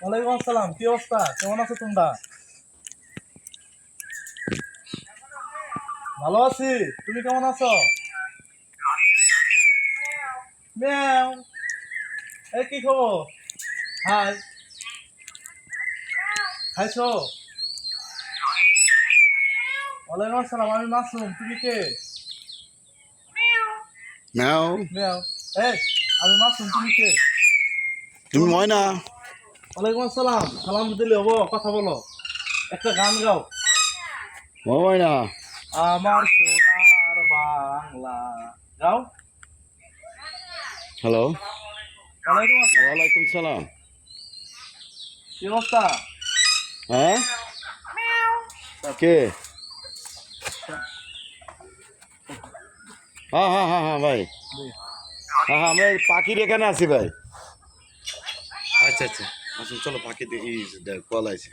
ওয়ালাইকুম আসসালাম। কি অবস্থা? কেমন আছো তোমরা? ভালো আছি। তুমি কেমন আছো? ম্যাও। এই কি খবর? হাই। খাইছো? ওয়ালাইকুম আসসালাম। আমি মাসুম। তুমি কে? ম্যাও। ম্যাও। এই, আমি মাসুম। তুমি কে? তুমি ময়না? ওয়ালাইকুম আসসালাম। সালাম দিলে হবো? কথা বলো। একটা গান গাও। ও ময়না। আমার সোনার বাংলা। গাও। হ্যালো। ওয়ালাইকুম আসসালাম। ওয়ালাইকুম সালাম। কি অবস্থা? হ্যাঁ, কে? হ্যাঁ হ্যাঁ হ্যাঁ হ্যাঁ ভাই। হ্যাঁ হ্যাঁ, আমরা পাখির এখানে আছি ভাই। আচ্ছা আচ্ছা, আসুন চলো, পাখি দেখি, কল আছে।